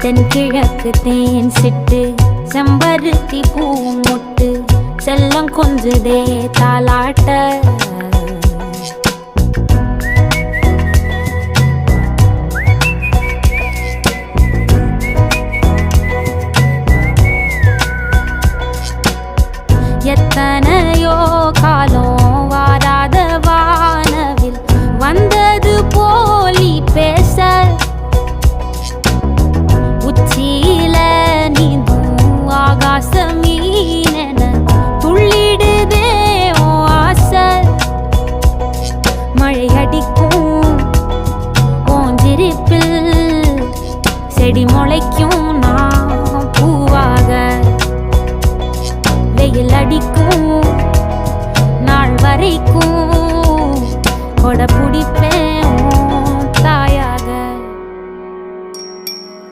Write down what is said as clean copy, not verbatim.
தென்கிழக்கு தேன் சிட்டு செம்பருத்தி பூ முட்டு செல்லம் கொஞ்சுதே தாலாட்ட எத்தனையோ காலம் வாராத வானவில் வந்தது போலி பேச உச்சியில நீந்தும் ஆகாச மீனென துள்ளிடுதே ஓ ஆசை மழை அடிக்கும் ஓஞ்சிருப்பில் செடி முளைக்கும் நான் பூவாக வெயில் அடிக்கும் நாள் வரைக்கும் கொடை பிடிப்பேன்